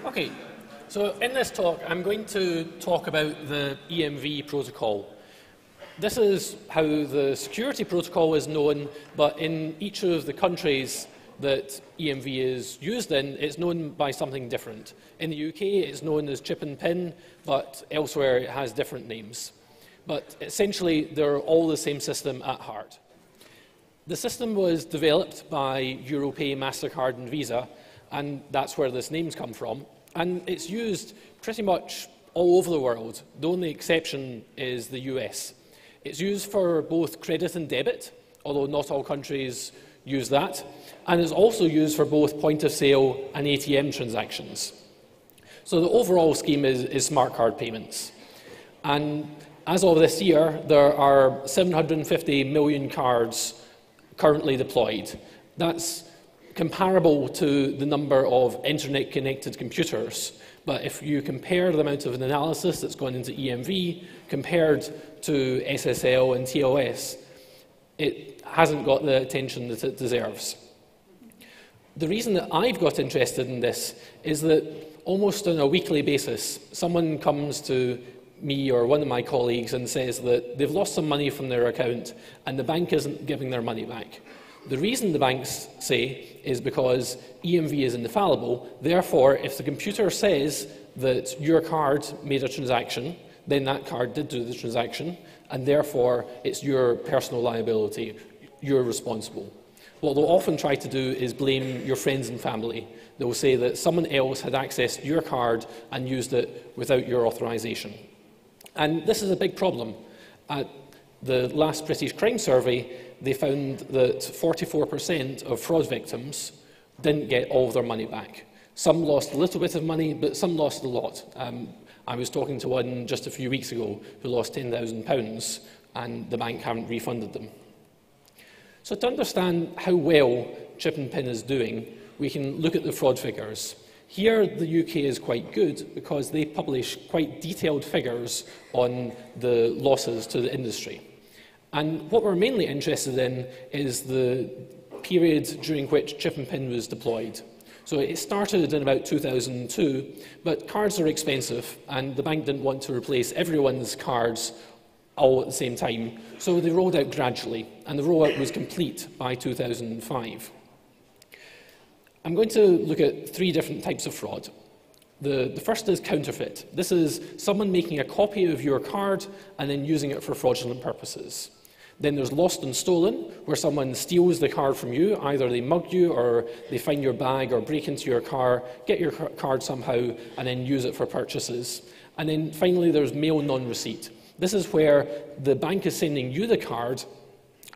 Okay, so in this talk, I'm going to talk about the EMV protocol. This is how the security protocol is known, but in each of the countries that EMV is used in, it's known by something different. In the UK, it's known as chip and pin, but elsewhere it has different names. But essentially, they're all the same system at heart. The system was developed by Europay, MasterCard and Visa, and that's where this name's come from. And it's used pretty much all over the world. The only exception is the US. It's used for both credit and debit, although not all countries use that. And it's also used for both point-of-sale and ATM transactions. So the overall scheme is smart card payments. And as of this year, there are 750 million cards currently deployed. That's comparable to the number of internet-connected computers. But if you compare the amount of analysis that's gone into EMV compared to SSL and TLS, it hasn't got the attention that it deserves. The reason that I've got interested in this is that almost on a weekly basis, someone comes to me or one of my colleagues and says that they've lost some money from their account and the bank isn't giving their money back. The reason the banks say is because EMV is infallible. Therefore, if the computer says that your card made a transaction, then that card did do the transaction, and therefore it's your personal liability. You're responsible. What they'll often try to do is blame your friends and family. They'll say that someone else had accessed your card and used it without your authorization. And this is a big problem. At the last British Crime Survey, they found that 44% of fraud victims didn't get all of their money back. Some lost a little bit of money, but some lost a lot. I was talking to one just a few weeks ago who lost £10,000 and the bank haven't refunded them. So to understand how well chip and pin is doing, we can look at the fraud figures. Here, the UK is quite good because they publish quite detailed figures on the losses to the industry. And what we're mainly interested in is the period during which chip and pin was deployed. So it started in about 2002, but cards are expensive, and the bank didn't want to replace everyone's cards all at the same time, so they rolled out gradually, and the rollout was complete by 2005. I'm going to look at three different types of fraud. The first is counterfeit. This is someone making a copy of your card and then using it for fraudulent purposes. Then there's lost and stolen, where someone steals the card from you. Either they mug you, or they find your bag, or break into your car, get your card somehow, and then use it for purchases. And then finally, there's mail non-receipt. This is where the bank is sending you the card,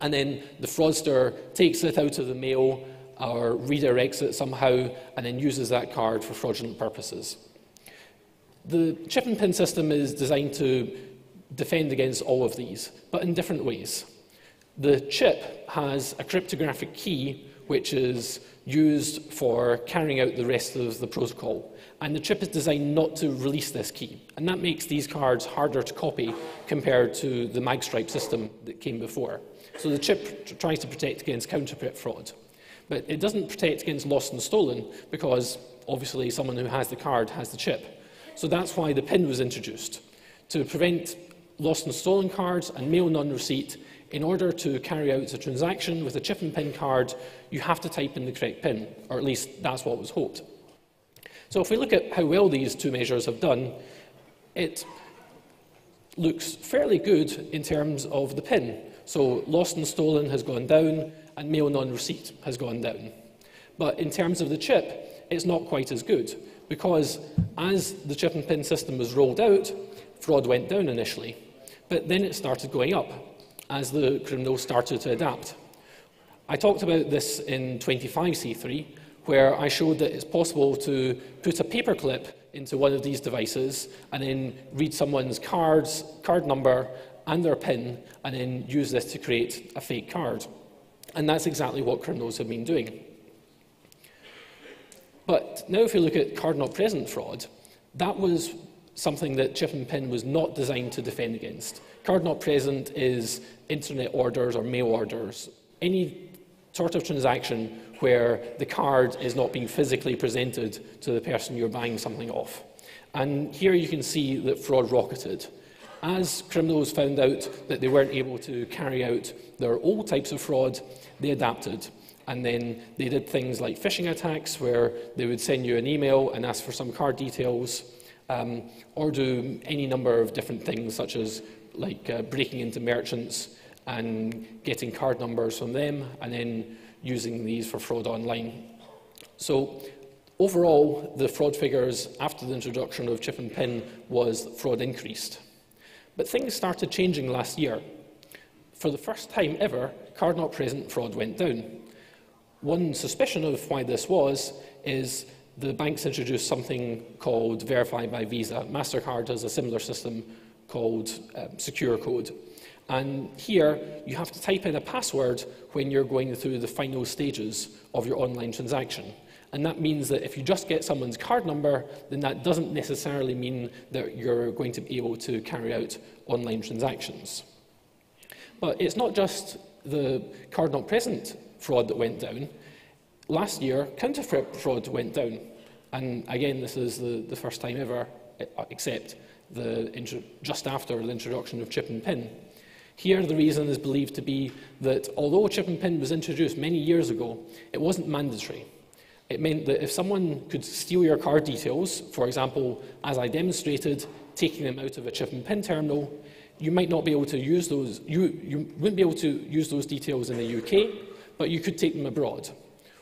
and then the fraudster takes it out of the mail, or redirects it somehow, and then uses that card for fraudulent purposes. The chip and pin system is designed to defend against all of these, but in different ways. The chip has a cryptographic key which is used for carrying out the rest of the protocol. And the chip is designed not to release this key. And that makes these cards harder to copy compared to the magstripe system that came before. So the chip tries to protect against counterfeit fraud. But it doesn't protect against lost and stolen because obviously someone who has the card has the chip. So that's why the PIN was introduced, to prevent lost and stolen cards and mail non-receipt. In order to carry out a transaction with a chip and PIN card, you have to type in the correct PIN, or at least that's what was hoped. So if we look at how well these two measures have done, it looks fairly good in terms of the PIN. So lost and stolen has gone down, and mail non-receipt has gone down. But in terms of the chip, it's not quite as good, because as the chip and PIN system was rolled out, fraud went down initially, but then it started going up as the criminals started to adapt. I talked about this in 25C3, where I showed that it's possible to put a paperclip into one of these devices and then read someone's card number and their PIN, and then use this to create a fake card. And that's exactly what criminals have been doing. But now if you look at card-not-present fraud, that was something that chip and PIN was not designed to defend against. Card-not-present is internet orders or mail orders. Any sort of transaction where the card is not being physically presented to the person you're buying something off. And here you can see that fraud rocketed. As criminals found out that they weren't able to carry out their old types of fraud, they adapted. And then they did things like phishing attacks, where they would send you an email and ask for some card details, or do any number of different things, such as breaking into merchants and getting card numbers from them, and then using these for fraud online. So overall, the fraud figures after the introduction of chip and PIN was fraud increased. But things started changing last year. For the first time ever, card-not-present fraud went down. One suspicion of why this was is the banks introduced something called Verify by Visa. MasterCard has a similar system called Secure Code. And here, you have to type in a password when you're going through the final stages of your online transaction. And that means that if you just get someone's card number, then that doesn't necessarily mean that you're going to be able to carry out online transactions. But it's not just the card-not-present fraud that went down. Last year, counterfeit fraud went down. And again, this is the first time ever, except just after the introduction of chip and PIN. Here, the reason is believed to be that although chip and PIN was introduced many years ago, it wasn't mandatory. It meant that if someone could steal your card details, for example, as I demonstrated, taking them out of a chip and PIN terminal, you might not be able to use those, you wouldn't be able to use those details in the UK, but you could take them abroad.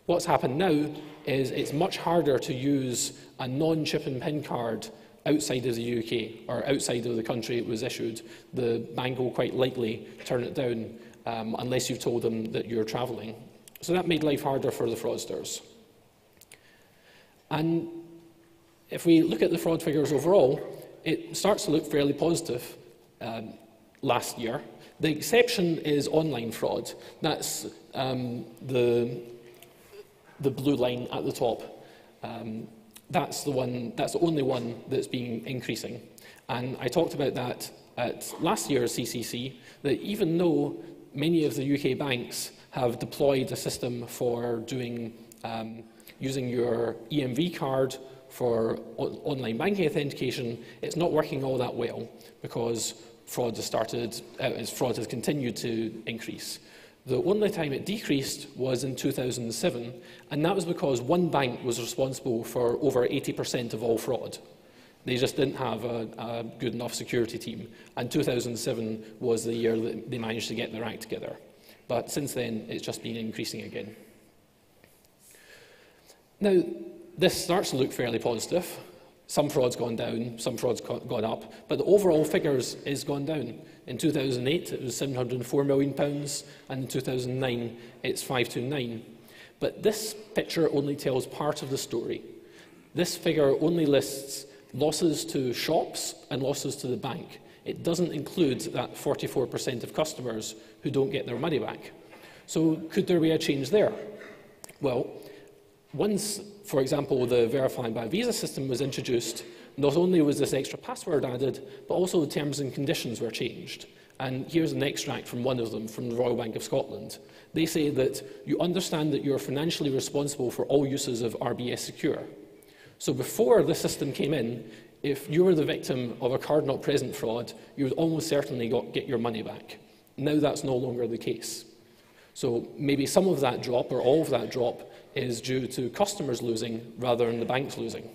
What's happened now is it's much harder to use a non-chip and PIN card outside of the UK or outside of the country it was issued. The bank will quite likely turn it down unless you've told them that you're travelling. So that made life harder for the fraudsters. And if we look at the fraud figures overall, it starts to look fairly positive last year. The exception is online fraud. That's the blue line at the top. That's the only one that's been increasing. And I talked about that at last year's CCC, that even though many of the UK banks have deployed a system for doing using your EMV card for online banking authentication, it's not working all that well because fraud has continued to increase. The only time it decreased was in 2007, and that was because one bank was responsible for over 80% of all fraud. They just didn't have a good enough security team, and 2007 was the year that they managed to get their act together. But since then, it's just been increasing again. Now, this starts to look fairly positive. Some fraud's gone down, some fraud's gone up, but the overall figures is gone down. In 2008, it was £704 million, and in 2009, it's 529. But this picture only tells part of the story. This figure only lists losses to shops and losses to the bank. It doesn't include that 44% of customers who don't get their money back. So could there be a change there? Well, once, for example, the Verify by Visa system was introduced, not only was this extra password added, but also the terms and conditions were changed. And here's an extract from one of them, from the Royal Bank of Scotland. They say that you understand that you're financially responsible for all uses of RBS Secure. So before the system came in, if you were the victim of a card-not-present fraud, you would almost certainly get your money back. Now that's no longer the case. So maybe some of that drop, or all of that drop, is due to customers losing rather than the banks losing.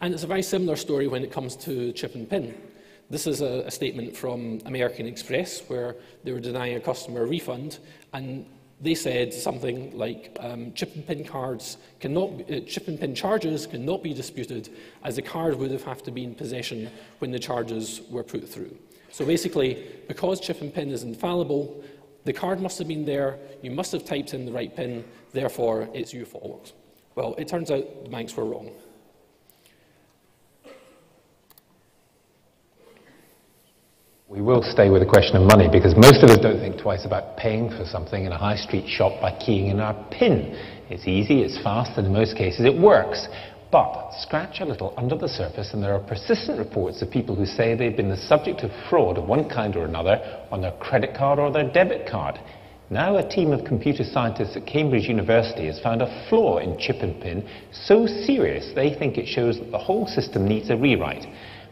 And it's a very similar story when it comes to chip and PIN. This is a statement from American Express where they were denying a customer a refund, and they said something like chip and PIN charges cannot be disputed, as the card would have to be in possession when the charges were put through. So basically, because chip and PIN is infallible, the card must have been there, you must have typed in the right PIN, therefore it's your fault. Well, it turns out the banks were wrong. We will stay with the question of money because most of us don't think twice about paying for something in a high street shop by keying in our PIN. It's easy, it's fast, and in most cases it works. But scratch a little under the surface and there are persistent reports of people who say they've been the subject of fraud of one kind or another on their credit card or their debit card. Now a team of computer scientists at Cambridge University has found a flaw in chip and pin so serious they think it shows that the whole system needs a rewrite.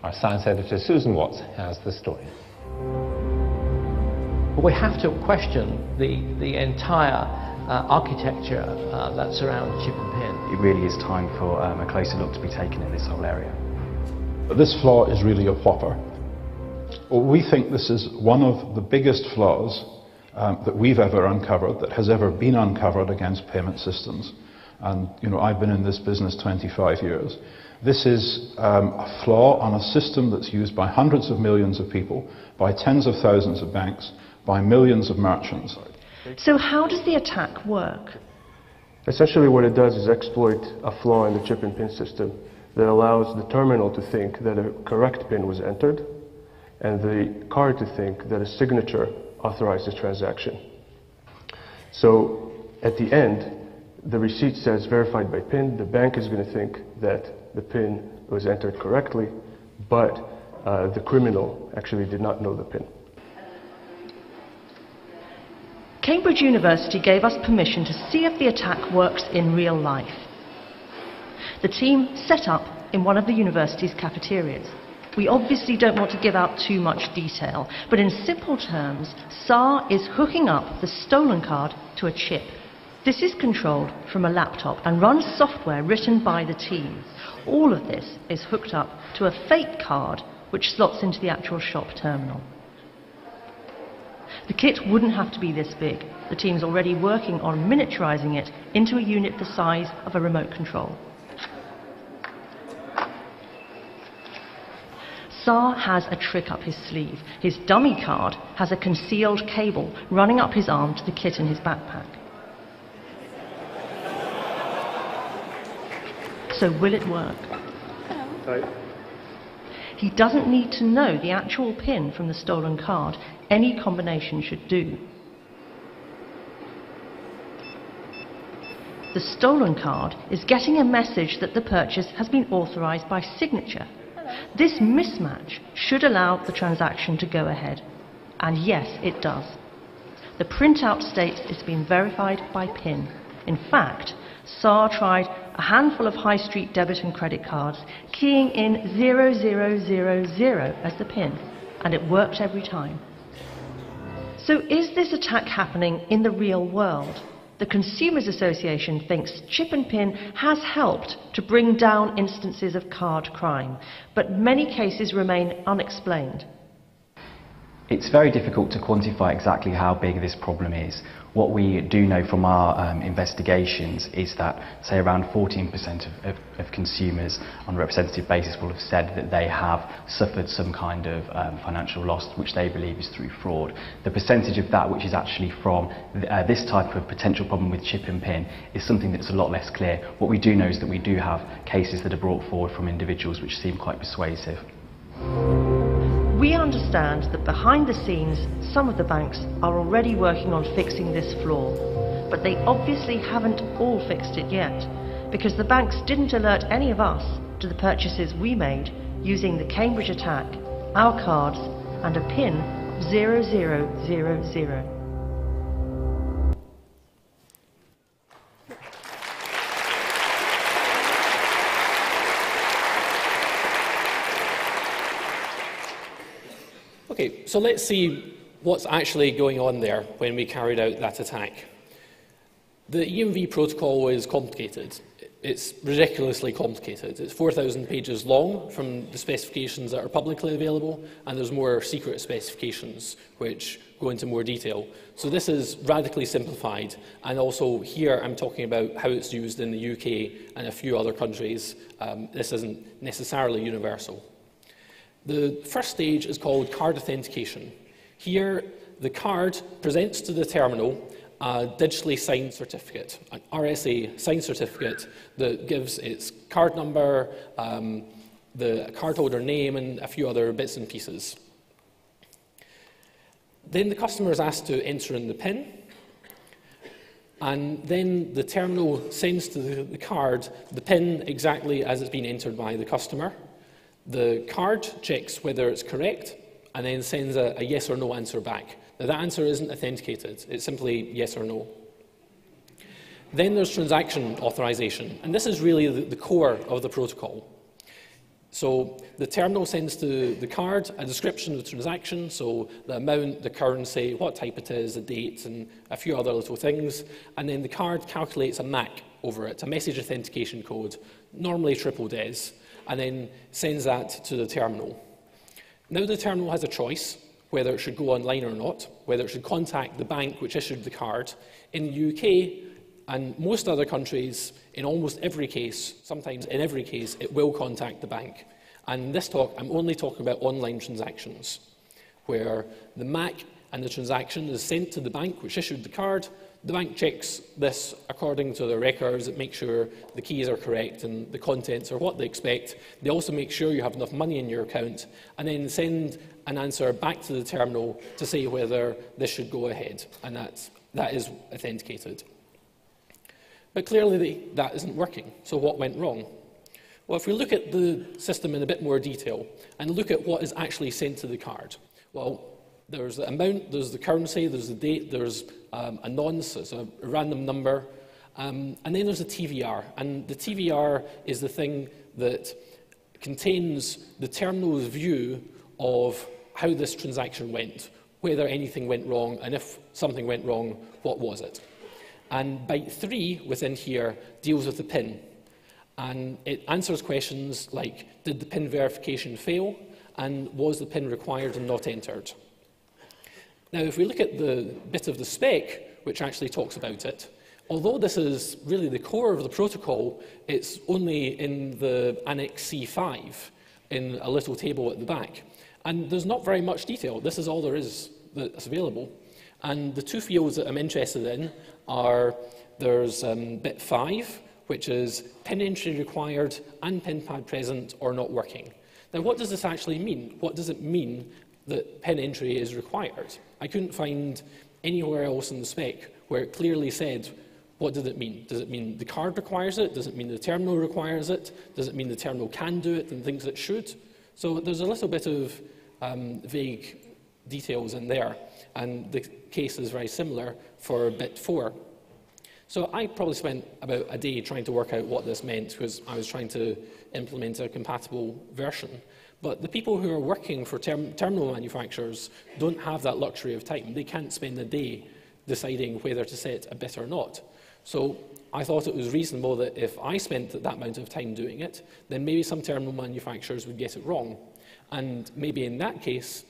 Our science editor Susan Watts has the story. We have to question the entire architecture that surrounds chip and pin. It really is time for a closer look to be taken at this whole area. This flaw is really a whopper. Well, we think this is one of the biggest flaws that we've ever uncovered, that has ever been uncovered against payment systems. And, you know, I've been in this business 25 years. This is a flaw on a system that's used by hundreds of millions of people, by tens of thousands of banks, by millions of merchants. So how does the attack work? Essentially what it does is exploit a flaw in the chip and pin system that allows the terminal to think that a correct pin was entered and the card to think that a signature authorized the transaction. So at the end, the receipt says verified by PIN. The bank is going to think that the PIN was entered correctly, but the criminal actually did not know the PIN. Cambridge University gave us permission to see if the attack works in real life. The team set up in one of the university's cafeterias. We obviously don't want to give out too much detail, but in simple terms, SAR is hooking up the stolen card to a chip. This is controlled from a laptop and runs software written by the team. All of this is hooked up to a fake card which slots into the actual shop terminal. The kit wouldn't have to be this big. The team's already working on miniaturizing it into a unit the size of a remote control. SAR has a trick up his sleeve. His dummy card has a concealed cable running up his arm to the kit in his backpack. So will it work? He doesn't need to know the actual PIN from the stolen card. Any combination should do. The stolen card is getting a message that the purchase has been authorized by signature. This mismatch should allow the transaction to go ahead. And yes, it does. The printout states it's been verified by PIN. In fact, SAR tried a handful of high street debit and credit cards, keying in 0000 as the PIN, and it worked every time. So is this attack happening in the real world? The Consumers Association thinks chip and PIN has helped to bring down instances of card crime, but many cases remain unexplained. It's very difficult to quantify exactly how big this problem is. What we do know from our investigations is that, say, around 14% of consumers on a representative basis will have said that they have suffered some kind of financial loss which they believe is through fraud. The percentage of that which is actually from this type of potential problem with chip and PIN is something that's a lot less clear. What we do know is that we do have cases that are brought forward from individuals which seem quite persuasive. We understand that behind the scenes, some of the banks are already working on fixing this flaw, but they obviously haven't all fixed it yet, because the banks didn't alert any of us to the purchases we made using the Cambridge attack, our cards, and a PIN of 0000. Okay, so let's see what's actually going on there when we carried out that attack. The EMV protocol is complicated. It's ridiculously complicated. It's 4,000 pages long from the specifications that are publicly available, and there's more secret specifications which go into more detail. So this is radically simplified, and also here I'm talking about how it's used in the UK and a few other countries. This isn't necessarily universal. The first stage is called card authentication. Here, the card presents to the terminal a digitally signed certificate, an RSA signed certificate that gives its card number, the cardholder name, and a few other bits and pieces. Then the customer is asked to enter in the PIN, and then the terminal sends to the card the PIN exactly as it's been entered by the customer. The card checks whether it's correct, and then sends a yes or no answer back. Now, that answer isn't authenticated. It's simply yes or no. Then there's transaction authorization, and this is really the core of the protocol. So the terminal sends to the card a description of the transaction, so the amount, the currency, what type it is, the date, and a few other little things. And then the card calculates a MAC over it, a message authentication code, normally triple DES, and then sends that to the terminal. Now the terminal has a choice whether it should go online or not, whether it should contact the bank which issued the card. In the UK and most other countries, in almost every case, sometimes in every case, it will contact the bank. And in this talk, I'm only talking about online transactions, where the MAC and the transaction is sent to the bank which issued the card. The bank checks this according to their records. It makes sure the keys are correct and the contents are what they expect. They also make sure you have enough money in your account, and then send an answer back to the terminal to say whether this should go ahead, and that is authenticated. But clearly that isn't working, so what went wrong? Well, if we look at the system in a bit more detail and look at what is actually sent to the card, well, there's the amount, there's the currency, there's the date, there's a nonce, it's a random number, and then there's a TVR. And the TVR is the thing that contains the terminal's view of how this transaction went, whether anything went wrong, and if something went wrong, what was it? And byte 3 within here deals with the PIN. And it answers questions like, did the PIN verification fail? And was the PIN required and not entered? Now, if we look at the bit of the spec which actually talks about it, although this is really the core of the protocol, it's only in the Annex C5 in a little table at the back. And there's not very much detail. This is all there is that's available. And the two fields that I'm interested in are, there's bit 5, which is PIN entry required and PIN pad present or not working. Now, what does this actually mean? What does it mean that PIN entry is required? I couldn't find anywhere else in the spec where it clearly said, what did it mean? Does it mean the card requires it? Does it mean the terminal requires it? Does it mean the terminal can do it and thinks it should? So there's a little bit of vague details in there, and the case is very similar for bit 4. So I probably spent about a day trying to work out what this meant, because I was trying to implement a compatible version. But the people who are working for terminal manufacturers don't have that luxury of time. They can't spend a day deciding whether to set a bit or not. So I thought it was reasonable that if I spent that amount of time doing it, then maybe some terminal manufacturers would get it wrong. And maybe in that case,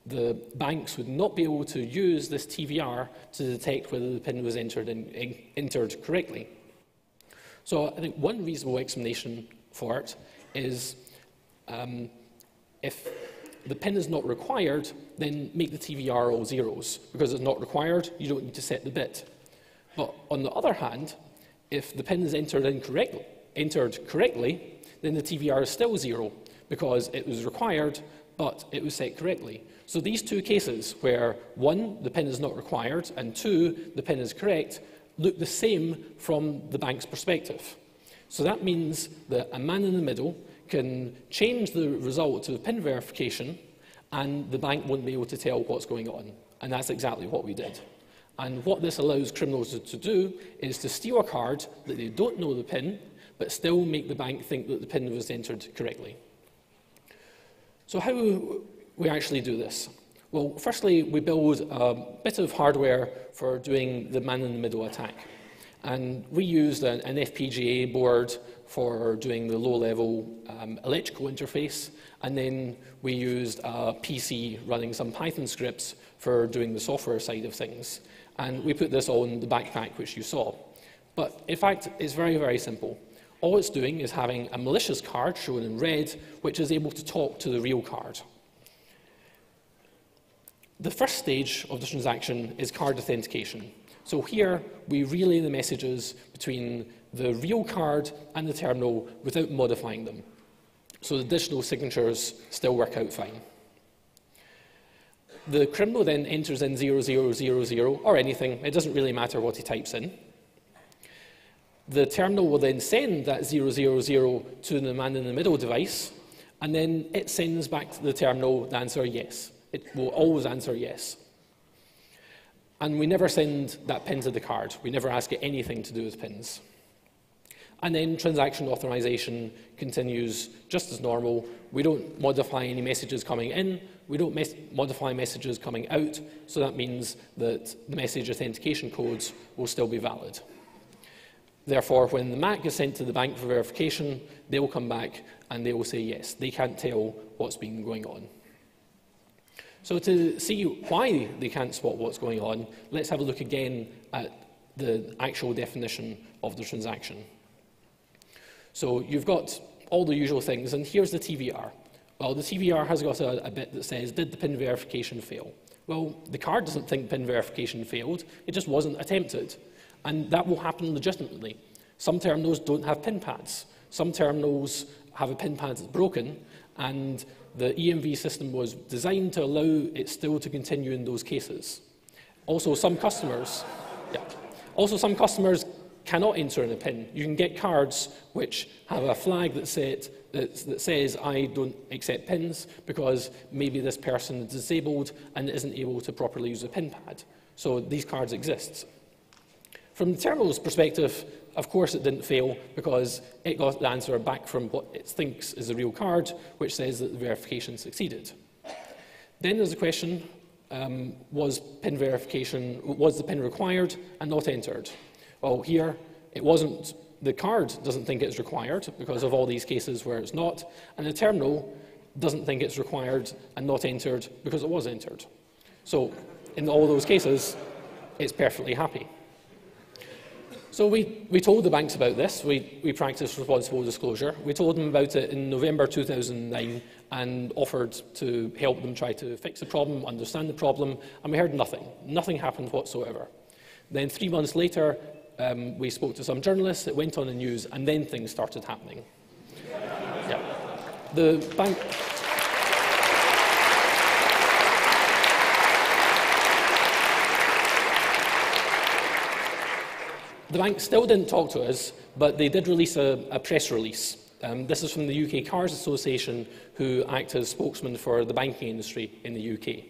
the banks would not be able to use this TVR to detect whether the PIN was entered correctly. So I think one reasonable explanation for it is if the PIN is not required, then make the TVR all zeros. Because it's not required, you don't need to set the bit. But on the other hand, if the PIN is entered correctly, then the TVR is still 0, because it was required, but it was set correctly. So these two cases, where 1, the PIN is not required, and 2, the PIN is correct, look the same from the bank's perspective. So that means that a man in the middle can change the result of PIN verification, and the bank won't be able to tell what's going on. And that's exactly what we did. And what this allows criminals to do is to steal a card that they don't know the PIN, but still make the bank think that the PIN was entered correctly. So how we actually do this? Well, firstly, we build a bit of hardware for doing the man-in-the-middle attack. And we used an FPGA board for doing the low-level electrical interface, and then we used a PC running some Python scripts for doing the software side of things. And we put this on the backpack, which you saw. But in fact, it's very, very simple. All it's doing is having a malicious card, shown in red, which is able to talk to the real card. The first stage of the transaction is card authentication. So here, we relay the messages between the real card and the terminal without modifying them. So the additional signatures still work out fine. The criminal then enters in 0000 or anything. It doesn't really matter what he types in. The terminal will then send that 000 to the man-in-the-middle device, and then it sends back to the terminal the answer yes. It will always answer yes. And we never send that PIN to the card. We never ask it anything to do with PINs. And then transaction authorization continues just as normal. We don't modify any messages coming in. We don't modify messages coming out. So that means that the message authentication codes will still be valid. Therefore, when the MAC is sent to the bank for verification, they will come back and they will say yes. They can't tell what's been going on. So to see why they can't spot what's going on, let's have a look again at the actual definition of the transaction. So you've got all the usual things, and here's the TVR. Well, the TVR has got a bit that says, did the PIN verification fail? Well, the card doesn't think PIN verification failed, it just wasn't attempted. And that will happen legitimately. Some terminals don't have PIN pads. Some terminals have a PIN pad that's broken, and the EMV system was designed to allow it still to continue in those cases. Also, some customers cannot enter in a PIN. You can get cards which have a flag that says, I don't accept PINs, because maybe this person is disabled and isn't able to properly use a PIN pad. So these cards exist. From the terminal's perspective, of course it didn't fail, because it got the answer back from what it thinks is a real card, which says that the verification succeeded. Then there's a question, was the PIN required and not entered? Well, here, it wasn't. The card doesn't think it's required because of all these cases where it's not, and the terminal doesn't think it's required and not entered because it was entered. So, in all those cases, it's perfectly happy. So we told the banks about this. We practiced responsible disclosure. We told them about it in November 2009 and offered to help them try to fix the problem, understand the problem, and we heard nothing. Nothing happened whatsoever. Then 3 months later, we spoke to some journalists, it went on the news, and then things started happening. Yeah. The bank still didn't talk to us, but they did release a press release. This is from the UK Cars Association, who act as spokesman for the banking industry in the UK.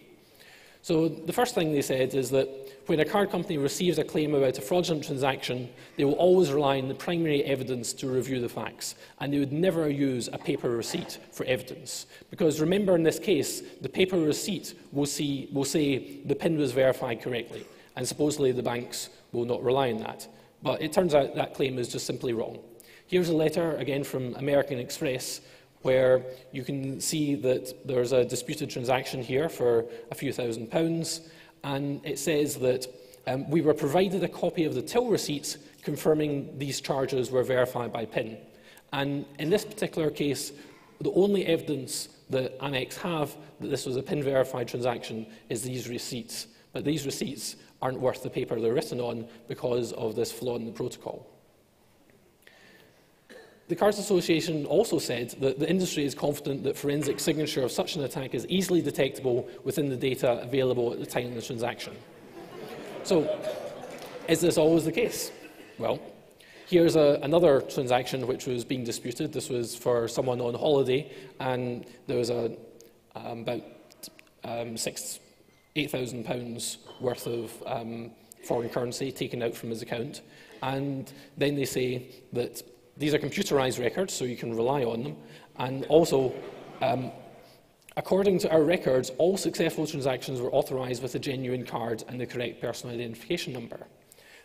So the first thing they said is that when a card company receives a claim about a fraudulent transaction, they will always rely on the primary evidence to review the facts, and they would never use a paper receipt for evidence. Because remember, in this case, the paper receipt will say the PIN was verified correctly, and supposedly the banks will not rely on that. But it turns out that claim is just simply wrong. Here's a letter, again from American Express, where you can see that there's a disputed transaction here for a few £1,000s, and it says that we were provided a copy of the till receipts confirming these charges were verified by PIN. And in this particular case, the only evidence that Amex have that this was a PIN-verified transaction is these receipts. But these receipts aren't worth the paper they're written on because of this flaw in the protocol. The Cards Association also said that the industry is confident that forensic signature of such an attack is easily detectable within the data available at the time of the transaction. So, is this always the case? Well, here's another transaction which was being disputed. This was for someone on holiday, and there was about £8,000 worth of foreign currency taken out from his account. And then they say that these are computerized records, so you can rely on them. And also, according to our records, all successful transactions were authorized with a genuine card and the correct personal identification number.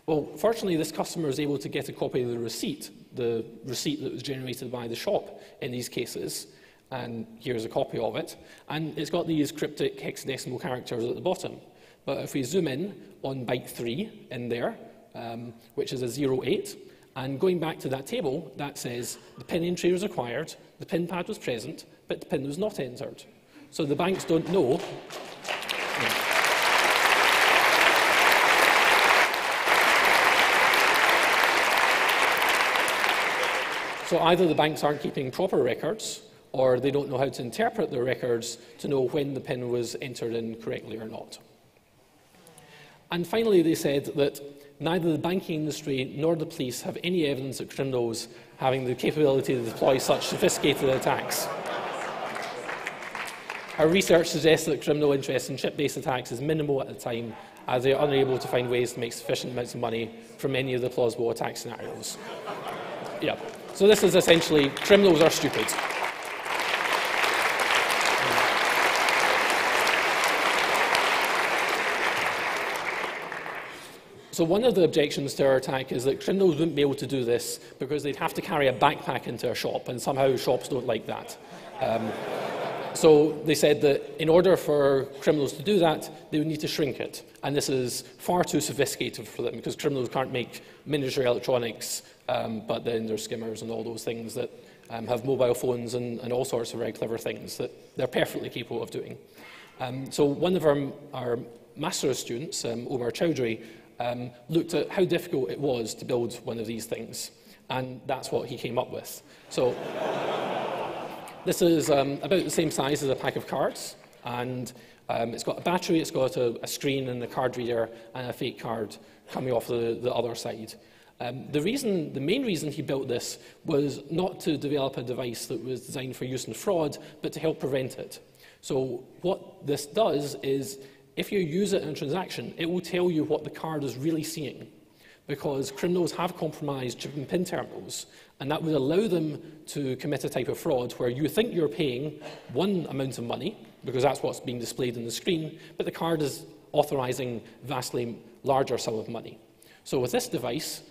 Well, fortunately, this customer is able to get a copy of the receipt that was generated by the shop in these cases. And here's a copy of it. And it's got these cryptic hexadecimal characters at the bottom. But if we zoom in on byte 3 in there, which is a 08, and going back to that table, that says the PIN entry was required, the PIN pad was present, but the PIN was not entered. So the banks don't know. So either the banks aren't keeping proper records, or they don't know how to interpret their records to know when the PIN was entered in correctly or not. And finally, they said that neither the banking industry nor the police have any evidence of criminals having the capability to deploy such sophisticated attacks. Our research suggests that criminal interest in chip-based attacks is minimal at the time, as they are unable to find ways to make sufficient amounts of money from any of the plausible attack scenarios. Yeah. So this is essentially, criminals are stupid. So one of the objections to our attack is that criminals wouldn't be able to do this because they'd have to carry a backpack into a shop, and somehow shops don't like that. So they said that in order for criminals to do that, they would need to shrink it. And this is far too sophisticated for them because criminals can't make miniature electronics, but then there's skimmers and all those things that have mobile phones and all sorts of very clever things that they're perfectly capable of doing. So one of our master's students, Omar Chowdhury, looked at how difficult it was to build one of these things. And that's what he came up with. So this is about the same size as a pack of cards, and it's got a battery, it's got a screen and a card reader and a fake card coming off the other side. The main reason he built this was not to develop a device that was designed for use in fraud, but to help prevent it. So what this does is, if you use it in a transaction, it will tell you what the card is really seeing, because criminals have compromised chip and PIN terminals, and that would allow them to commit a type of fraud where you think you're paying one amount of money, because that's what's being displayed on the screen, but the card is authorizing vastly larger sum of money. So with this device,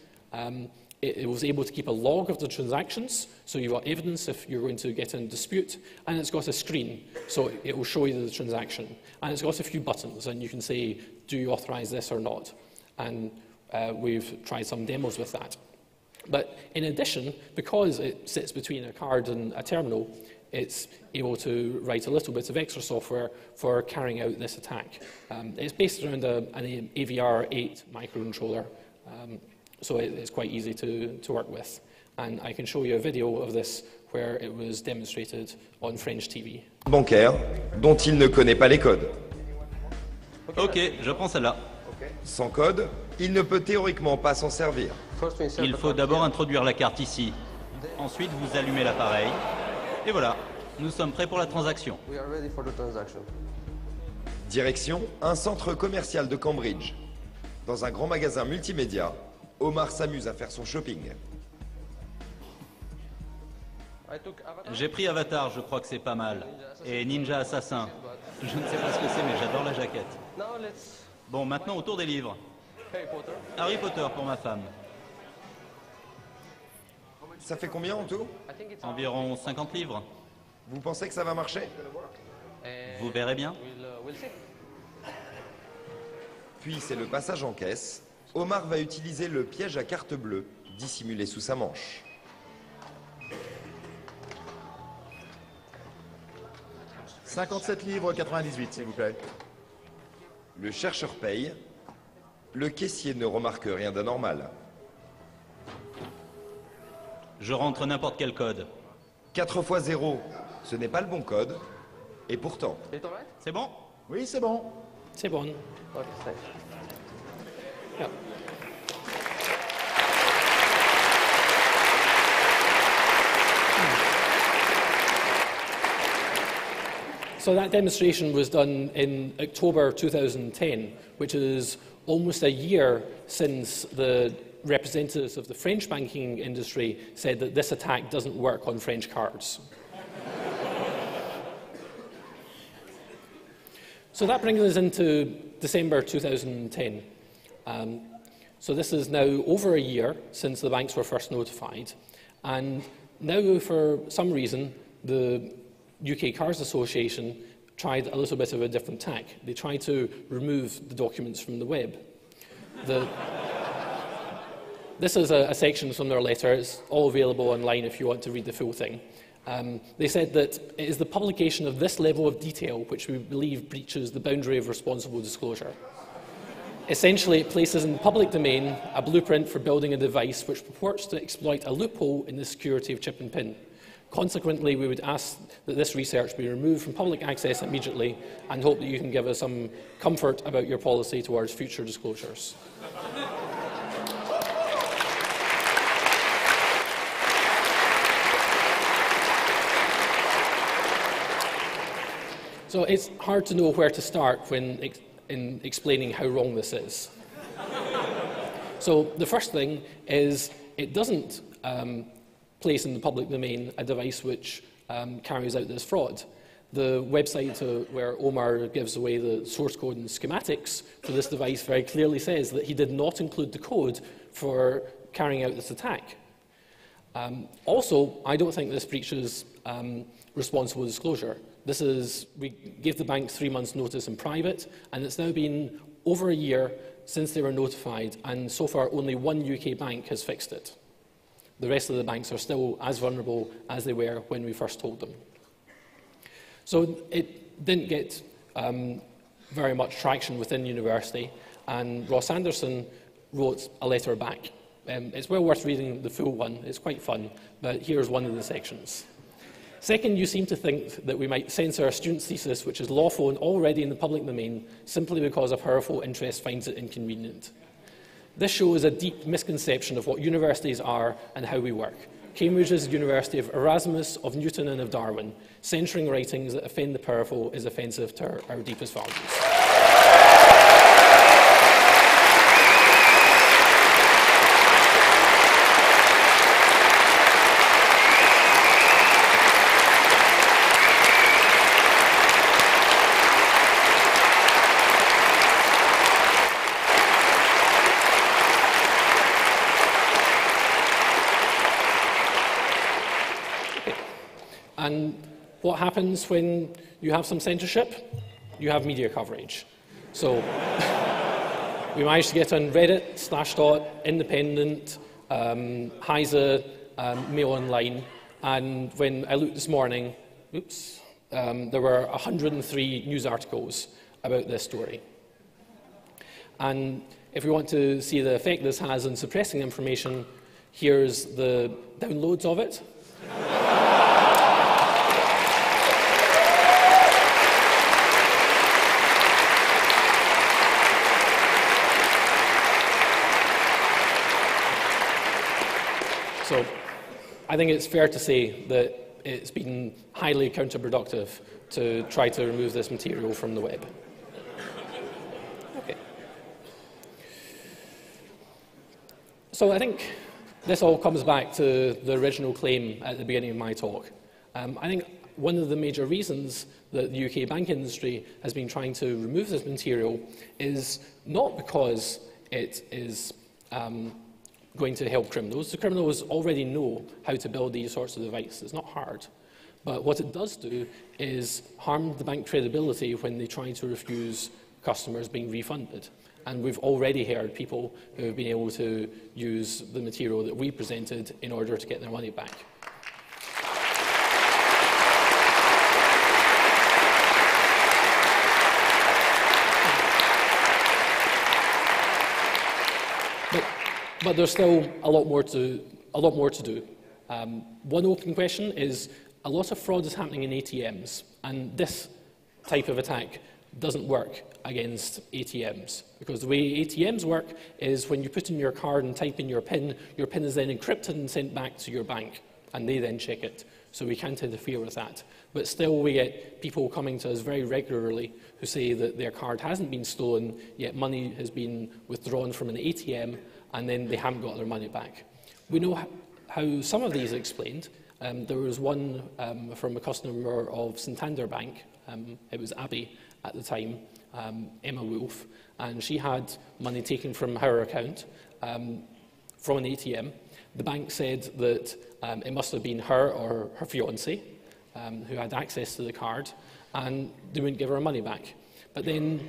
it was able to keep a log of the transactions, so you've got evidence if you're going to get in a dispute, and it's got a screen, so it will show you the transaction. And it's got a few buttons, and you can say, do you authorize this or not? And we've tried some demos with that. But in addition, because it sits between a card and a terminal, it's able to write a little bit of extra software for carrying out this attack. It's based around an AVR8 microcontroller, so it's quite easy to work with. And I can show you a video of this where it was demonstrated on French TV. Bancaire, dont il ne connaît pas les codes. Ok, je prends celle-là. Sans code, il ne peut théoriquement pas s'en servir. Il faut d'abord introduire la carte ici. Ensuite, vous allumez l'appareil. Et voilà, nous sommes prêts pour la transaction. Direction, un centre commercial de Cambridge. Dans un grand magasin multimédia, Omar s'amuse à faire son shopping. J'ai pris Avatar, je crois que c'est pas mal. Et Ninja Assassin. Je ne sais pas ce que c'est, mais j'adore la jaquette. Bon, maintenant autour des livres. Harry Potter pour ma femme. Ça fait combien en tout? Environ 50 livres. Vous pensez que ça va marcher? Vous verrez bien. Puis c'est le passage en caisse. Omar va utiliser le piège à carte bleue, dissimulé sous sa manche. « 57 livres 98, s'il vous plaît. » Le chercheur paye. Le caissier ne remarque rien d'anormal. Je rentre n'importe quel code. 4 fois 0, ce n'est pas le bon code. Et pourtant... C'est bon? Oui, c'est bon. C'est bon. Yeah. So that demonstration was done in October 2010, which is almost a year since the representatives of the French banking industry said that this attack doesn't work on French cards. So that brings us into December 2010. So this is now over a year since the banks were first notified, and now for some reason the UK Cards Association tried a little bit of a different tack. They tried to remove the documents from the web. This is a section from their letter. It's all available online if you want to read the full thing. They said that it is the publication of this level of detail which we believe breaches the boundary of responsible disclosure. Essentially, it places in the public domain a blueprint for building a device which purports to exploit a loophole in the security of chip and PIN. Consequently, we would ask that this research be removed from public access immediately and hope that you can give us some comfort about your policy towards future disclosures. So it's hard to know where to start when in explaining how wrong this is. So the first thing is it doesn't place in the public domain a device which carries out this fraud. The website where Omar gives away the source code and schematics for this device very clearly says that he did not include the code for carrying out this attack. Also, I don't think this breaches responsible disclosure. We gave the bank 3 months' notice in private, and it's now been over a year since they were notified, and so far only one UK bank has fixed it. The rest of the banks are still as vulnerable as they were when we first told them. So it didn't get very much traction within university, and Ross Anderson wrote a letter back. It's well worth reading the full one. It's quite fun, but here's one of the sections. Second, you seem to think that we might censor a student's thesis which is lawful and already in the public domain simply because a powerful interest finds it inconvenient. This shows a deep misconception of what universities are and how we work. Cambridge is the University of Erasmus, of Newton and of Darwin. Censoring writings that offend the powerful is offensive to our deepest values. And what happens when you have some censorship? You have media coverage. So we managed to get on Reddit, Slashdot, Independent, Heise, Mail Online, and when I looked this morning, there were 103 news articles about this story. And if we want to see the effect this has on suppressing information, here's the downloads of it. So I think it's fair to say that it's been highly counterproductive to try to remove this material from the web. Okay. So I think this all comes back to the original claim at the beginning of my talk. I think one of the major reasons that the UK bank industry has been trying to remove this material is not because it is going to help criminals. The criminals already know how to build these sorts of devices. It's not hard. But what it does do is harm the bank credibility when they try to refuse customers being refunded. And we've already heard people who have been able to use the material that we presented in order to get their money back. But there's still a lot more to do. One open question is, a lot of fraud is happening in ATMs, and this type of attack doesn't work against ATMs, because the way ATMs work is when you put in your card and type in your PIN is then encrypted and sent back to your bank, and they then check it. So we can't interfere with that. But still, we get people coming to us very regularly who say that their card hasn't been stolen, yet money has been withdrawn from an ATM, and then they haven't got their money back. We know how some of these are explained. There was one from a customer of Santander Bank. It was Abby at the time, Emma Wolf, and she had money taken from her account from an ATM. The bank said that it must have been her or her fiancé who had access to the card, and they wouldn't give her money back. But then,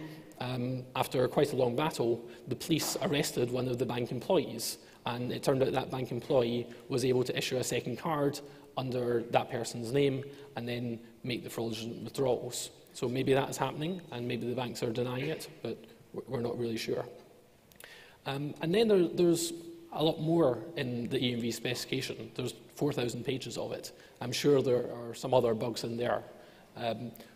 after quite a long battle, the police arrested one of the bank employees, and it turned out that bank employee was able to issue a second card under that person's name and then make the fraudulent withdrawals. So maybe that's happening, and maybe the banks are denying it, but we're not really sure. And then there's a lot more in the EMV specification. There's 4,000 pages of it. I'm sure there are some other bugs in there.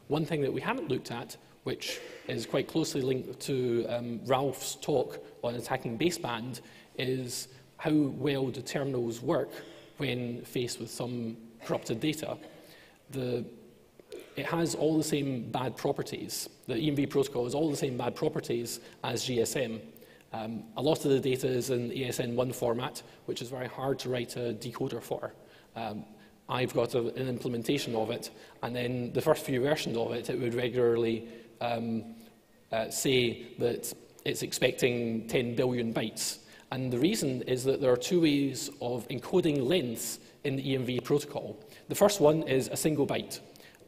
One thing that we haven't looked at, which is quite closely linked to Ralph's talk on attacking baseband, is how well do terminals work when faced with some corrupted data. it has all the same bad properties. The EMV protocol has all the same bad properties as GSM. A lot of the data is in ASN1 format, which is very hard to write a decoder for. I've got an implementation of it, and then the first few versions of it, it would regularly say that it's expecting 10 billion bytes. And the reason is that there are two ways of encoding lengths in the EMV protocol. The first one is a single byte,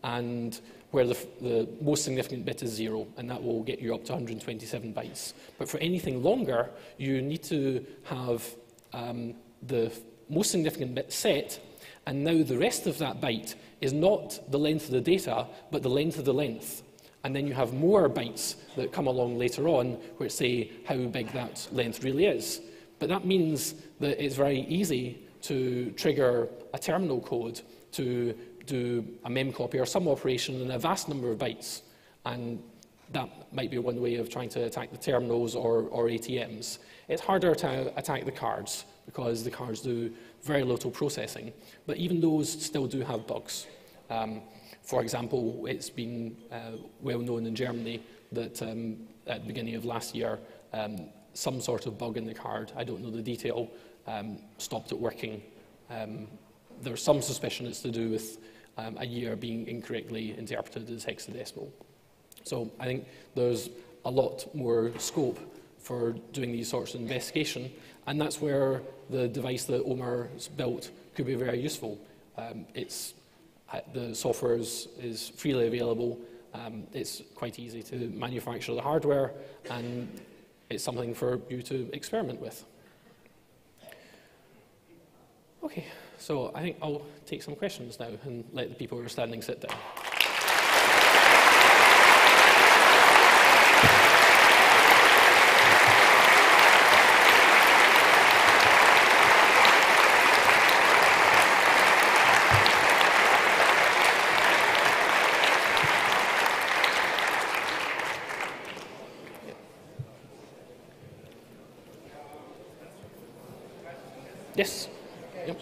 and where the most significant bit is 0, and that will get you up to 127 bytes. But for anything longer, you need to have the most significant bit set, and now the rest of that byte is not the length of the data, but the length of the length. And then you have more bytes that come along later on which say how big that length really is. But that means that it's very easy to trigger a terminal code to do a memcopy or some operation in a vast number of bytes. And that might be one way of trying to attack the terminals or ATMs. It's harder to attack the cards because the cards do very little processing. But even those still do have bugs. For example, it's been well known in Germany that at the beginning of last year, some sort of bug in the card, I don't know the detail, stopped it working. There's some suspicion it's to do with a year being incorrectly interpreted as hexadecimal. So I think there's a lot more scope for doing these sorts of investigation, and that's where the device that Omar's built could be very useful. The software is freely available, it's quite easy to manufacture the hardware, and it's something for you to experiment with. Okay, so I think I'll take some questions now and let the people who are standing sit down. Yes. Yep.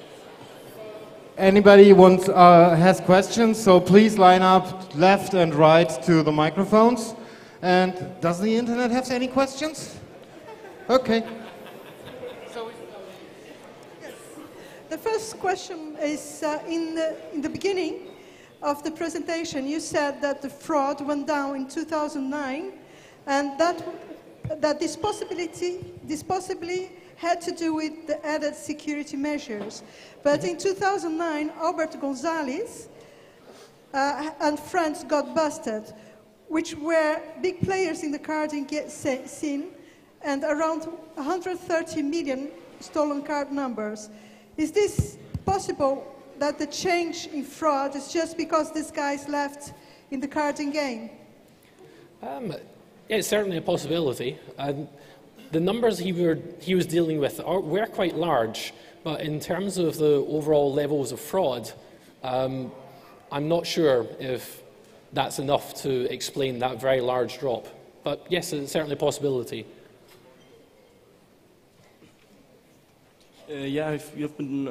Anybody has questions, so please line up left and right to the microphones. And does the internet have any questions? Okay. Yes. The first question is in the beginning of the presentation, you said that the fraud went down in 2009, and that this possibly had to do with the added security measures. But in 2009, Albert Gonzalez and friends got busted, which were big players in the carding scene, and around 130 million stolen card numbers. Is this possible that the change in fraud is just because these guys left in the carding game? It's certainly a possibility. The numbers he was dealing with were quite large, but in terms of the overall levels of fraud, I'm not sure if that's enough to explain that very large drop. But yes, it's certainly a possibility. Yeah, you've been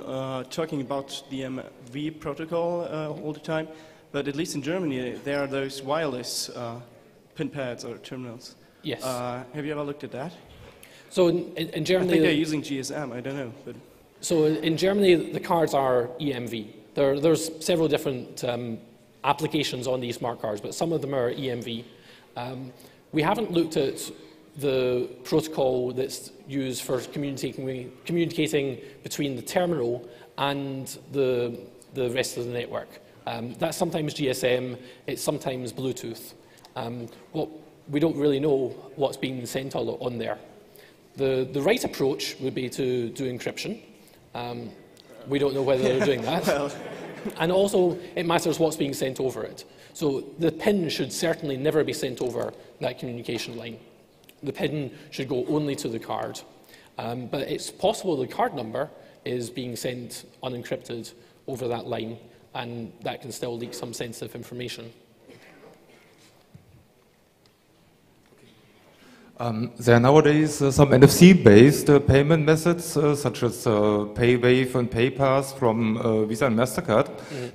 talking about the EMV protocol all the time, but at least in Germany, there are those wireless pin pads or terminals. Yes. Have you ever looked at that? So in Germany, I think they're using GSM. I don't know. But so in Germany, the cards are EMV. There's several different applications on these smart cards, but some of them are EMV. We haven't looked at the protocol that's used for communicating between the terminal and the rest of the network. That's sometimes GSM. It's sometimes Bluetooth. We don't really know what's being sent on there. The right approach would be to do encryption. We don't know whether they're doing that. Well. And also, it matters what's being sent over it. So the PIN should certainly never be sent over that communication line. The PIN should go only to the card. But it's possible the card number is being sent unencrypted over that line, and that can still leak some sensitive information. There are nowadays some NFC-based payment methods, such as PayWave and PayPass from Visa and MasterCard.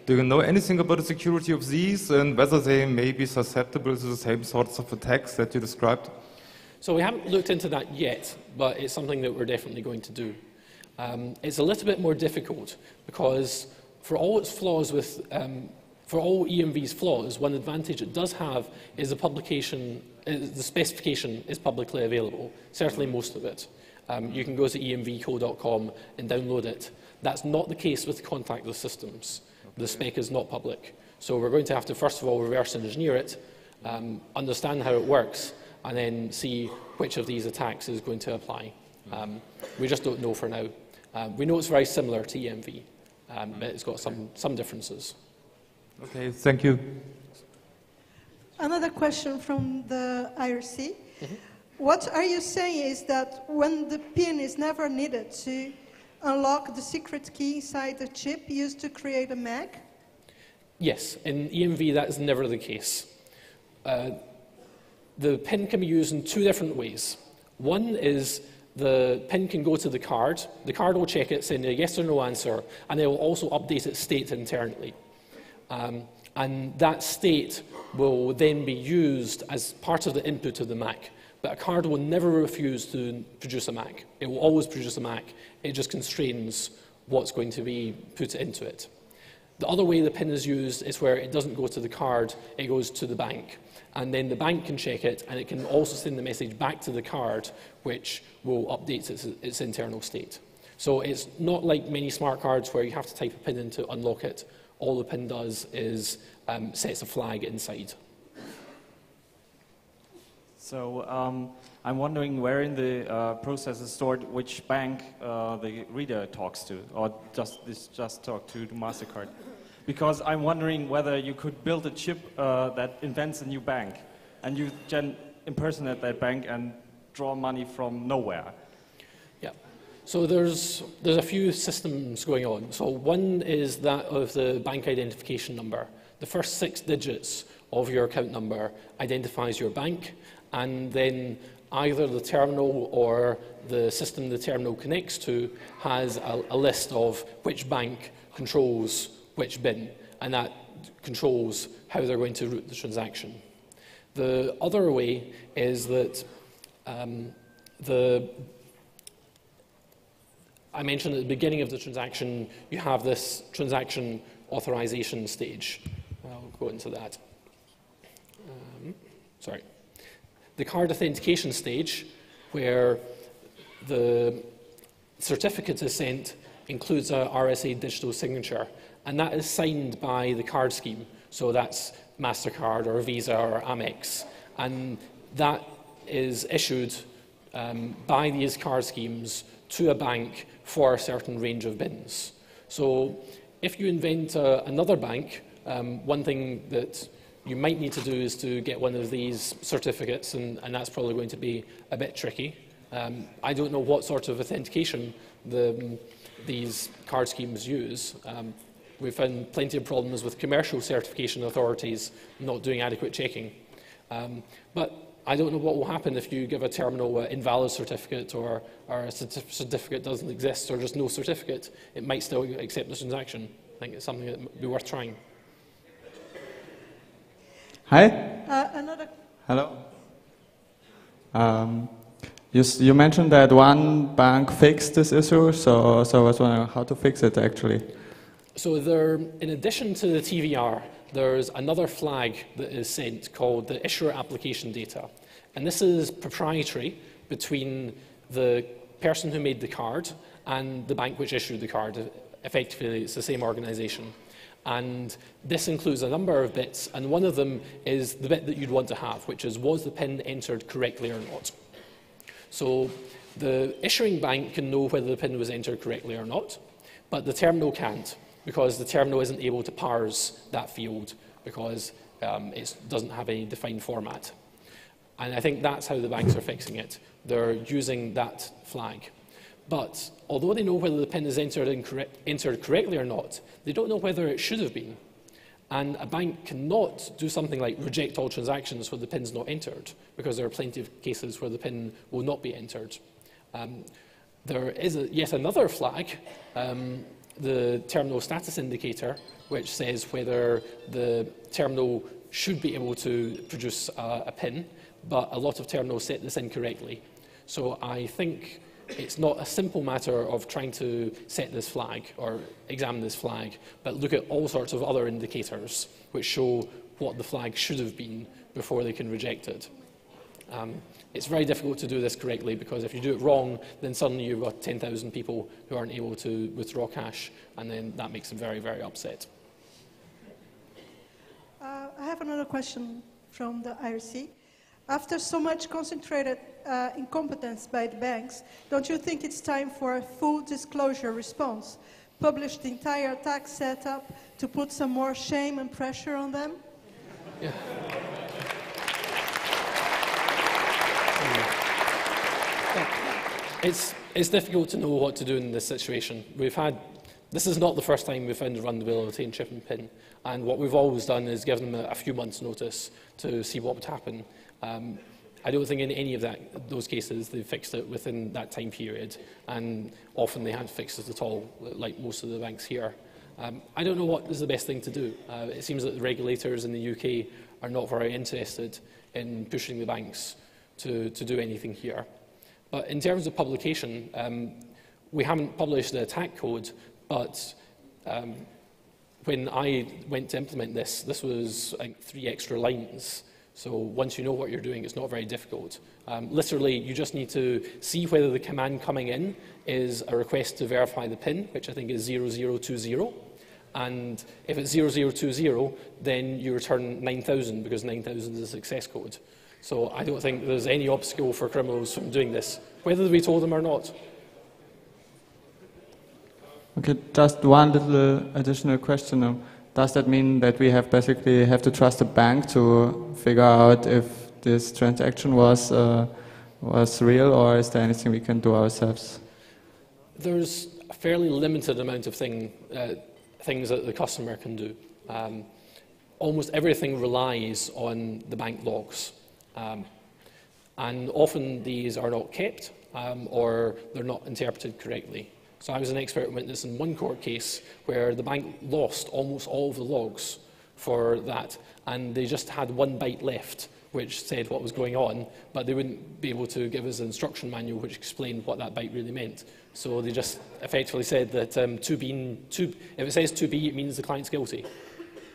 Do you know anything about the security of these and whether they may be susceptible to the same sorts of attacks that you described? So we haven't looked into that yet, but it's something that we're definitely going to do. It's a little bit more difficult because for all its flaws with for all EMV's flaws, one advantage it does have is the specification is publicly available, certainly most of it. You can go to emvco.com and download it. That's not the case with contactless systems. The spec is not public. So we're going to have to, first of all, reverse engineer it, understand how it works, and then see which of these attacks is going to apply. We just don't know for now. We know it's very similar to EMV, but it's got some differences. Okay, thank you. Another question from the IRC. What are you saying is that when the PIN is never needed to unlock the secret key inside the chip used to create a MAC? Yes, in EMV that is never the case. The PIN can be used in two different ways. One is the PIN can go to the card will check it, send a yes or no answer, and it will also update its state internally. And that state will then be used as part of the input of the Mac. But a card will never refuse to produce a Mac. It will always produce a Mac. It just constrains what's going to be put into it. The other way the PIN is used is where it doesn't go to the card, it goes to the bank. And then the bank can check it, and it can also send the message back to the card, which will update its internal state. So it's not like many smart cards where you have to type a PIN in to unlock it. All the PIN does is sets a flag inside. So I'm wondering where in the process is stored which bank the reader talks to, or just talk to the MasterCard. Because I'm wondering whether you could build a chip that invents a new bank, and you can impersonate that bank and draw money from nowhere. Yeah. So there's a few systems going on. So one is that of the bank identification number. The first 6 digits of your account number identifies your bank, and then either the terminal or the system the terminal connects to has a list of which bank controls which bin, and that controls how they're going to route the transaction. The other way is that I mentioned at the beginning of the transaction, you have this transaction authorization stage. I'll go into that. Sorry. The card authentication stage, where the certificate is sent, includes a RSA digital signature, and that is signed by the card scheme. So that's MasterCard or Visa or Amex, and that is issued by these card schemes to a bank for a certain range of bins. So if you invent another bank, one thing that you might need to do is to get one of these certificates, and that's probably going to be a bit tricky. I don't know what sort of authentication these card schemes use. We've found plenty of problems with commercial certification authorities not doing adequate checking. But I don't know what will happen if you give a terminal an invalid certificate, or a certificate doesn't exist, or just no certificate. It might still accept the transaction. I think it's something that would be worth trying. Hi. Another. Hello. You mentioned that one bank fixed this issue, so I was wondering how to fix it actually. So in addition to the TVR, there's another flag that is sent called the issuer application data. And this is proprietary between the person who made the card and the bank which issued the card. Effectively, it's the same organization. And this includes a number of bits, and one of them is the bit that you'd want to have, which is, was the PIN entered correctly or not? So the issuing bank can know whether the PIN was entered correctly or not, but the terminal can't, because the terminal isn't able to parse that field because it doesn't have any defined format. And I think that's how the banks are fixing it. They're using that flag. But although they know whether the PIN is entered correctly or not, they don't know whether it should have been. And a bank cannot do something like reject all transactions where the PIN's not entered, because there are plenty of cases where the PIN will not be entered. There is yet another flag, the terminal status indicator, which says whether the terminal should be able to produce a PIN, but a lot of terminals set this incorrectly. So I think it's not a simple matter of trying to set this flag or examine this flag, but look at all sorts of other indicators which show what the flag should have been before they can reject it. It's very difficult to do this correctly, because if you do it wrong, then suddenly you've got 10,000 people who aren't able to withdraw cash, and then that makes them very, very upset. I have another question from the IRC. After so much concentrated incompetence by the banks, don't you think it's time for a full disclosure response? Publish the entire tax setup to put some more shame and pressure on them? Yeah. It's difficult to know what to do in this situation. This is not the first time we've found a vulnerability in chip and PIN, and what we've always done is given them a few months' notice to see what would happen. I don't think in any of those cases they've fixed it within that time period, and often they haven't fixed it at all, like most of the banks here. I don't know what is the best thing to do. It seems that the regulators in the UK are not very interested in pushing the banks to do anything here. But in terms of publication, we haven't published the attack code, but when I went to implement this, this was like 3 extra lines. So once you know what you're doing, it's not very difficult. Literally, you just need to see whether the command coming in is a request to verify the PIN, which I think is 0020. And if it's 0020, then you return 9,000, because 9,000 is a success code. So I don't think there's any obstacle for criminals from doing this, whether we told them or not. Okay, just one little additional question. Does that mean that we basically have to trust a bank to figure out if this transaction was real, or is there anything we can do ourselves? There's a fairly limited amount of things that the customer can do. Almost everything relies on the bank logs. And often these are not kept, or they're not interpreted correctly. So I was an expert witness in one court case where the bank lost almost all of the logs for that, and they just had 1 byte left which said what was going on, but they wouldn't be able to give us an instruction manual which explained what that byte really meant. So they just effectively said that if it says 2B, it means the client's guilty.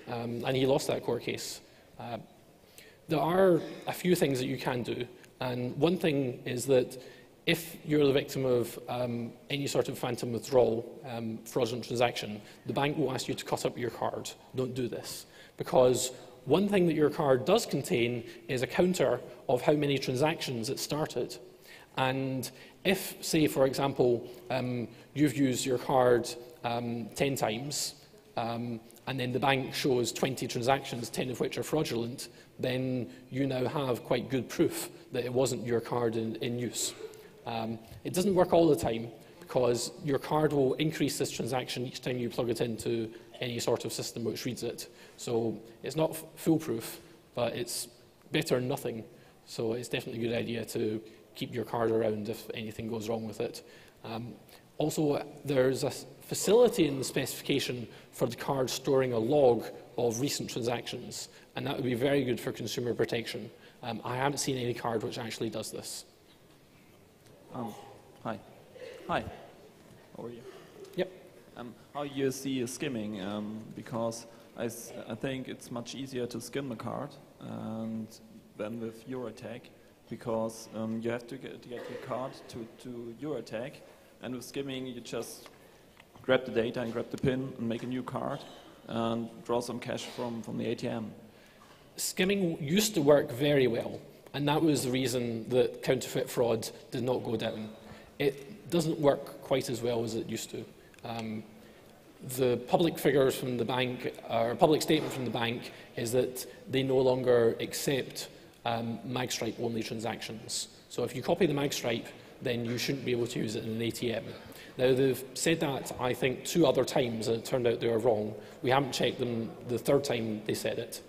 And he lost that court case. There are a few things that you can do, and one thing is that if you're the victim of any sort of phantom withdrawal, fraudulent transaction, the bank will ask you to cut up your card. Don't do this, because one thing that your card does contain is a counter of how many transactions it started. And if, say, for example, you've used your card 10 times, and then the bank shows 20 transactions, 10 of which are fraudulent, then you now have quite good proof that it wasn't your card in use. It doesn't work all the time, because your card will increase this transaction each time you plug it into any sort of system which reads it. So it's not foolproof, but it's better than nothing. So it's definitely a good idea to keep your card around if anything goes wrong with it. Also, there's a facility in the specification for the card storing a log of recent transactions, and that would be very good for consumer protection. I haven't seen any card which actually does this. Hi. How are you? Yep. How you see skimming? Because I think it's much easier to skim a card than with Eurotag, because you have to get your card to Eurotag, and with skimming you just grab the data and grab the PIN and make a new card and draw some cash from the ATM. Skimming used to work very well, and that was the reason that counterfeit fraud did not go down. It doesn't work quite as well as it used to. The public figures from the bank, or public statement from the bank, is that they no longer accept magstripe-only transactions. So if you copy the magstripe, then you shouldn't be able to use it in an ATM. Now, they've said that, I think, 2 other times, and it turned out they were wrong. We haven't checked them the 3rd time they said it.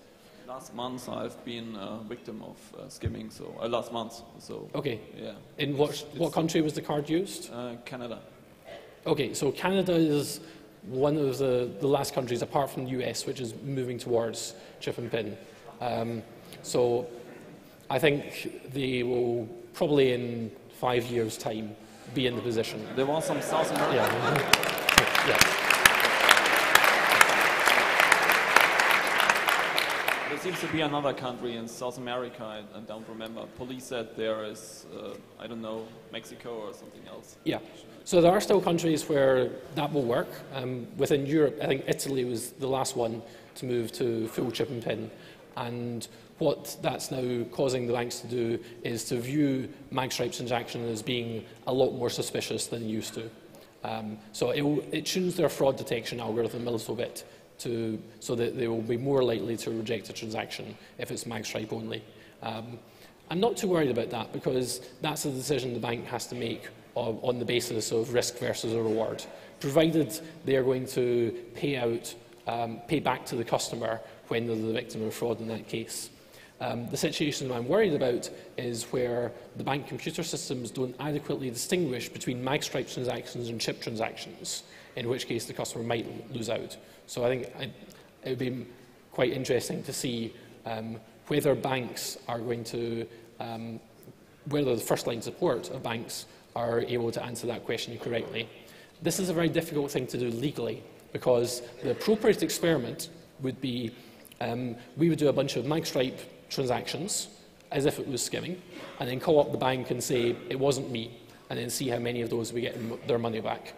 Last month I've been a victim of skimming, so last month. So okay. Yeah. In what country was the card used? Canada. Okay, so Canada is one of the last countries, apart from the US, which is moving towards chip and pin. So I think they will probably in 5 years' time be in the position. There was some South America. Yeah. Yes. There seems to be another country in South America, I don't remember. Police said there is, I don't know, Mexico or something else. Yeah. So there are still countries where that will work. Within Europe, I think Italy was the last one to move to full chip and pin. And what that's now causing the banks to do is to view magstripe transaction as being a lot more suspicious than it used to. So it tunes their fraud detection algorithm a little bit so that they will be more likely to reject a transaction if it's magstripe only. I'm not too worried about that because that's a decision the bank has to make on the basis of risk versus a reward, provided they are going to pay back to the customer when they're the victim of fraud in that case. The situation I'm worried about is where the bank computer systems don't adequately distinguish between magstripe transactions and chip transactions, in which case the customer might lose out. So I think it would be quite interesting to see whether banks are going to, whether the first line support of banks are able to answer that question correctly. This is a very difficult thing to do legally because the appropriate experiment would be we would do a bunch of magstripe transactions as if it was skimming and then call up the bank and say it wasn't me and then see how many of those we get their money back.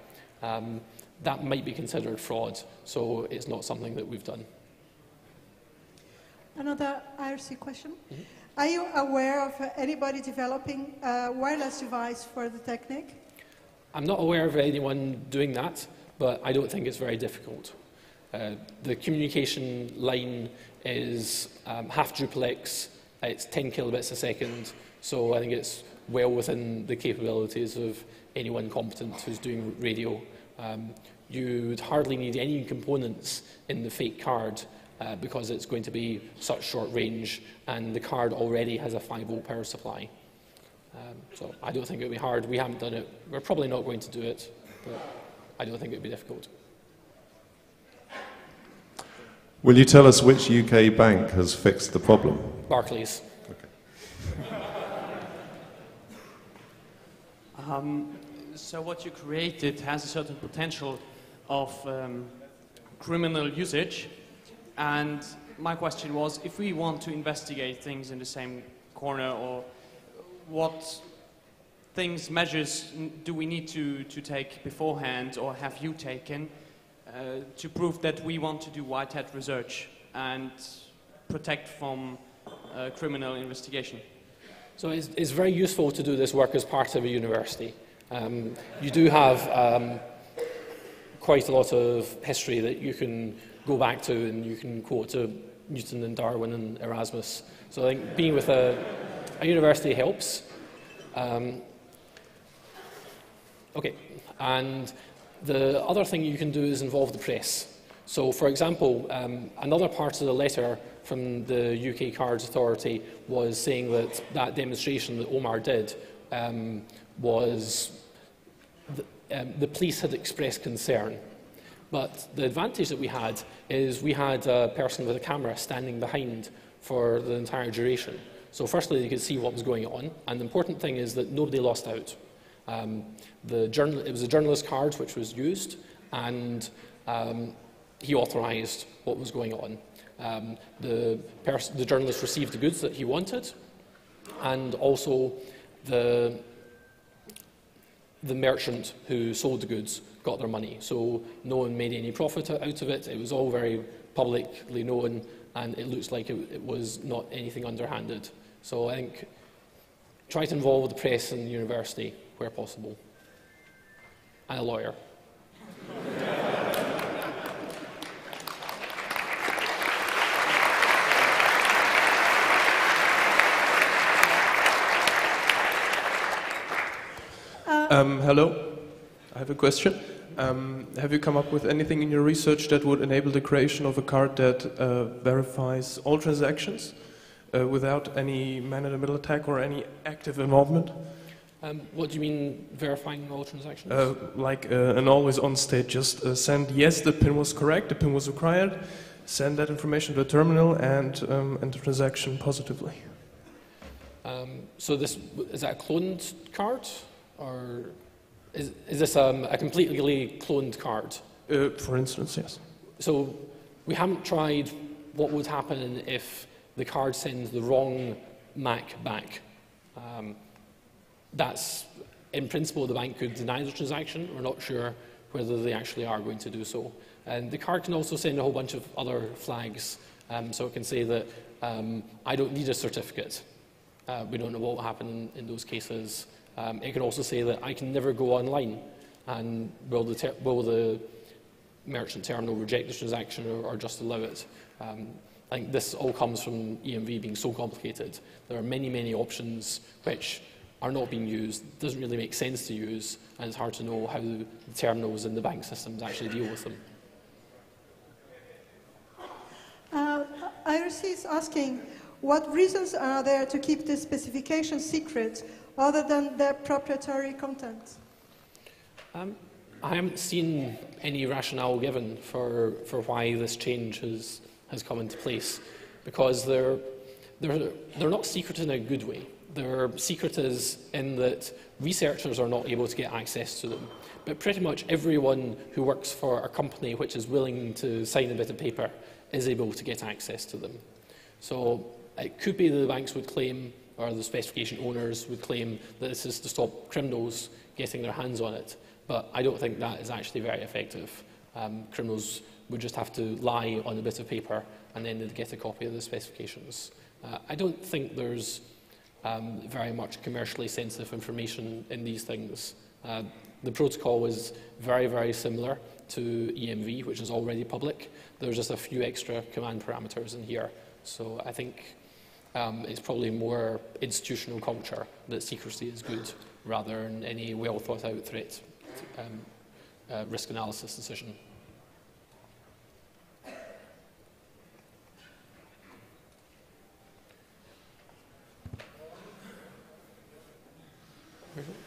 That might be considered fraud, so it's not something that we've done. Another IRC question. Are you aware of anybody developing a wireless device for the technique? I'm not aware of anyone doing that, but I don't think it's very difficult. The communication line is half duplex, it's 10 kilobits a second, so I think it's well within the capabilities of anyone competent who's doing radio. You would hardly need any components in the fake card because it's going to be such short range and the card already has a 5-volt power supply. So I don't think it would be hard. We haven't done it. We're probably not going to do it, but I don't think it would be difficult. Will you tell us which UK bank has fixed the problem? Barclays. So what you created has a certain potential of criminal usage, and my question was, if we want to investigate things in the same corner, or what measures do we need to take beforehand, or have you taken to prove that we want to do white hat research and protect from criminal investigation? So it's very useful to do this work as part of a university. You do have quite a lot of history that you can go back to, and you can quote to Newton and Darwin and Erasmus. So I think being with a university helps. Okay, and the other thing you can do is involve the press. So, for example, another part of the letter from the UK Cards Authority was saying that that demonstration that Omar did was the police had expressed concern. But the advantage that we had is we had a person with a camera standing behind for the entire duration. So firstly, they could see what was going on, and the important thing is that nobody lost out. It was a journalist card which was used, and he authorised what was going on. The journalist received the goods that he wanted, and also the merchant who sold the goods got their money. So no one made any profit out of it. It was all very publicly known, and it looks like it was not anything underhanded. So I think try to involve the press and the university where possible, and a lawyer. Hello, I have a question. Have you come up with anything in your research that would enable the creation of a card that verifies all transactions without any man-in-the-middle attack or any active involvement? What do you mean verifying all transactions? Like an always-on state, just send yes, the PIN was correct, the PIN was required, send that information to the terminal and enter transaction positively. So this, is that a cloned card? Or is this a completely cloned card? For instance, yes. So we haven't tried what would happen if the card sends the wrong MAC back. That's, in principle, the bank could deny the transaction. We're not sure whether they actually are going to do so. And the card can also send a whole bunch of other flags. So it can say that I don't need a certificate. We don't know what will happen in those cases. It can also say that I can never go online, and will the merchant terminal reject the transaction or just allow it? I think this all comes from EMV being so complicated. There are many, many options which are not being used, doesn't really make sense to use, and it's hard to know how the terminals in the bank systems actually deal with them. IRC is asking, what reasons are there to keep this specification secret other than their proprietary content? I haven't seen any rationale given for why this change has come into place, because they're not secret in a good way. They're secret is in that researchers are not able to get access to them, but pretty much everyone who works for a company which is willing to sign a bit of paper is able to get access to them. So it could be that the banks would claim, or the specification owners would claim, that this is to stop criminals getting their hands on it, but I don't think that is actually very effective. Criminals would just have to lie on a bit of paper and then they'd get a copy of the specifications. I don't think there's very much commercially sensitive information in these things. The protocol is very, very similar to EMV, which is already public. There's just a few extra command parameters in here. So I think it's probably more institutional culture that secrecy is good, rather than any well thought out threat risk analysis decision. Mm-hmm.